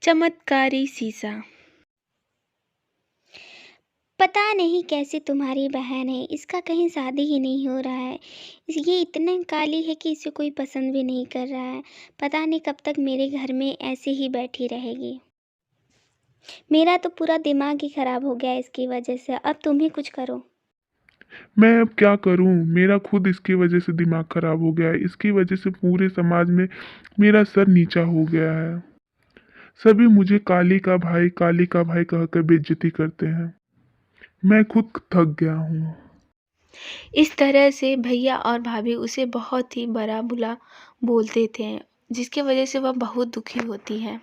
चमत्कारी शीशा। पता नहीं कैसे तुम्हारी बहन है, इसका कहीं शादी ही नहीं हो रहा है। ये इतनी काली है कि इसे कोई पसंद भी नहीं कर रहा है। पता नहीं कब तक मेरे घर में ऐसे ही बैठी रहेगी। मेरा तो पूरा दिमाग ही खराब हो गया इसकी वजह से। अब तुम ही कुछ करो। मैं अब क्या करूं? मेरा खुद इसकी वजह से दिमाग खराब हो गया है। इसकी वजह से पूरे समाज में मेरा सर नीचा हो गया है। सभी मुझे काली का भाई कहकर बेइज्जती करते हैं। मैं खुद थक गया हूँ। इस तरह से भैया और भाभी उसे बहुत ही बड़ा बुरा बोलते थे, जिसकी वजह से वह बहुत दुखी होती है।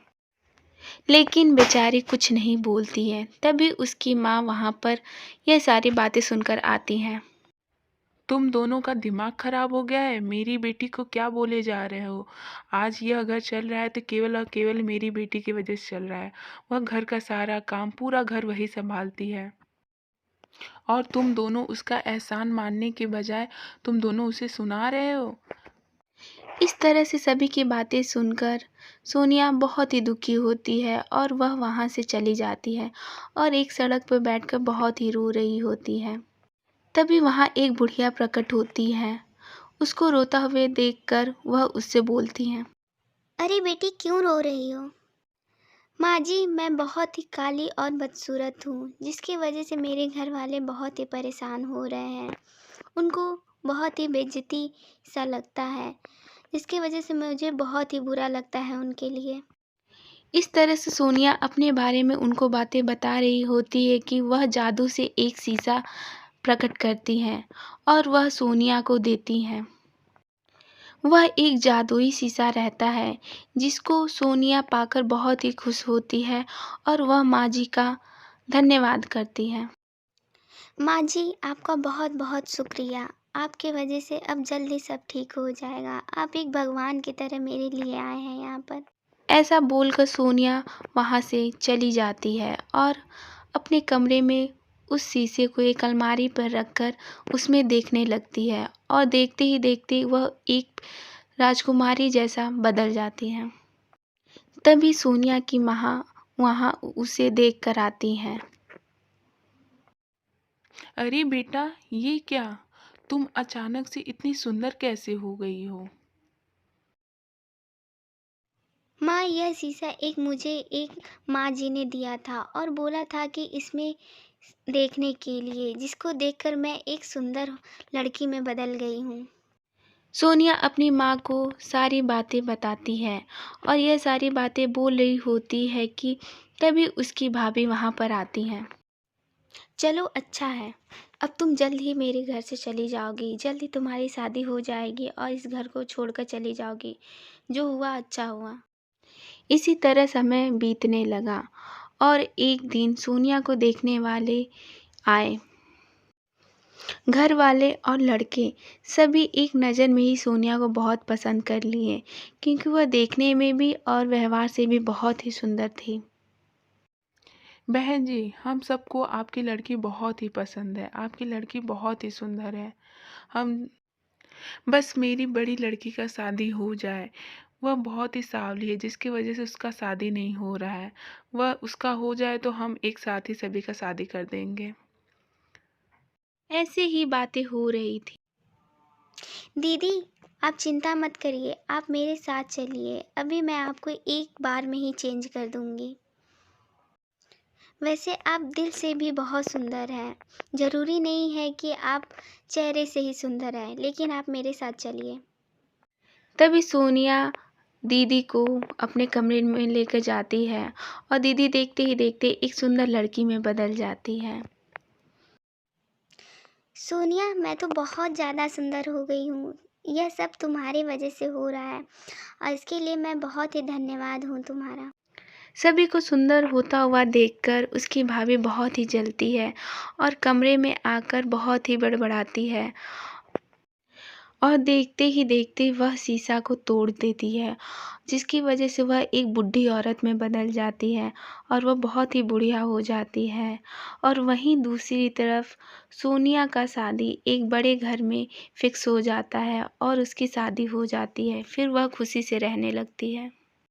लेकिन बेचारी कुछ नहीं बोलती है। तभी उसकी माँ वहाँ पर यह सारी बातें सुनकर आती हैं। तुम दोनों का दिमाग खराब हो गया है। मेरी बेटी को क्या बोले जा रहे हो? आज यह घर चल रहा है तो केवल और केवल मेरी बेटी की वजह से चल रहा है। वह घर का सारा काम, पूरा घर वही संभालती है, और तुम दोनों उसका एहसान मानने के बजाय तुम दोनों उसे सुना रहे हो। इस तरह से सभी की बातें सुनकर सोनिया बहुत ही दुखी होती है और वह वहाँ से चली जाती है और एक सड़क पर बैठकर बहुत ही रो रही होती है। तभी वहाँ एक बुढ़िया प्रकट होती है। उसको रोता हुए देखकर वह उससे बोलती हैं। अरे बेटी, क्यों रो रही हो? माँ जी, मैं बहुत ही काली और बदसूरत हूँ, जिसकी वजह से मेरे घर वाले बहुत ही परेशान हो रहे हैं। उनको बहुत ही बेइज्जती सा लगता है, जिसकी वजह से मुझे बहुत ही बुरा लगता है उनके लिए। इस तरह से सोनिया अपने बारे में उनको बातें बता रही होती है कि वह जादू से एक शीशा प्रकट करती हैं और वह सोनिया को देती हैं। वह एक जादुई शीशा रहता है, जिसको सोनिया पाकर बहुत ही खुश होती है और वह माँ जी का धन्यवाद करती है। माँ जी, आपका बहुत बहुत शुक्रिया। आपके वजह से अब जल्दी सब ठीक हो जाएगा। आप एक भगवान की तरह मेरे लिए आए हैं यहाँ पर। ऐसा बोलकर सोनिया वहाँ से चली जाती है और अपने कमरे में उस शीशे को एक अलमारी पर रखकर उसमें देखने लगती है और देखते ही देखते वह एक राजकुमारी जैसा बदल जाती है। तभी सोनिया की माँ वहाँ उसे देख कर आती हैं। अरे बेटा, ये क्या? तुम अचानक से इतनी सुंदर कैसे हो गई हो? माँ, यह शीशा मुझे एक माँ जी ने दिया था और बोला था कि इसमें देखने के लिए, जिसको देखकर मैं एक सुंदर लड़की में बदल गई हूँ। सोनिया अपनी माँ को सारी बातें बताती है और यह सारी बातें बोल रही होती है कि तभी उसकी भाभी वहाँ पर आती हैं। चलो अच्छा है, अब तुम जल्द ही मेरे घर से चली जाओगी। जल्द ही तुम्हारी शादी हो जाएगी और इस घर को छोड़कर चली जाओगी। जो हुआ अच्छा हुआ। इसी तरह समय बीतने लगा और एक दिन सोनिया को देखने वाले आए। घर वाले और लड़के सभी एक नज़र में ही सोनिया को बहुत पसंद कर लिए, क्योंकि वह देखने में भी और व्यवहार से भी बहुत ही सुंदर थी। बहन जी, हम सबको आपकी लड़की बहुत ही पसंद है। आपकी लड़की बहुत ही सुंदर है। हम बस मेरी बड़ी लड़की का शादी हो जाए। वह बहुत ही सांवली है, जिसकी वजह से उसका शादी नहीं हो रहा है। वह उसका हो जाए तो हम एक साथ ही सभी का शादी कर देंगे। ऐसे ही बातें हो रही थी। दीदी, आप चिंता मत करिए, आप मेरे साथ चलिए। अभी मैं आपको एक बार में ही चेंज कर दूंगी। वैसे आप दिल से भी बहुत सुंदर हैं। ज़रूरी नहीं है कि आप चेहरे से ही सुंदर हैं, लेकिन आप मेरे साथ चलिए। तभी सोनिया दीदी को अपने कमरे में लेकर जाती है और दीदी देखते ही देखते एक सुंदर लड़की में बदल जाती है। सोनिया, मैं तो बहुत ज़्यादा सुंदर हो गई हूँ। यह सब तुम्हारी वजह से हो रहा है और इसके लिए मैं बहुत ही धन्यवाद हूँ तुम्हारा। सभी को सुंदर होता हुआ देखकर उसकी भाभी बहुत ही जलती है और कमरे में आकर बहुत ही बड़बड़ाती है और देखते ही देखते वह शीशा को तोड़ देती है, जिसकी वजह से वह एक बूढ़ी औरत में बदल जाती है और वह बहुत ही बुढ़िया हो जाती है। और वहीं दूसरी तरफ सोनिया का शादी एक बड़े घर में फिक्स हो जाता है और उसकी शादी हो जाती है। फिर वह खुशी से रहने लगती है।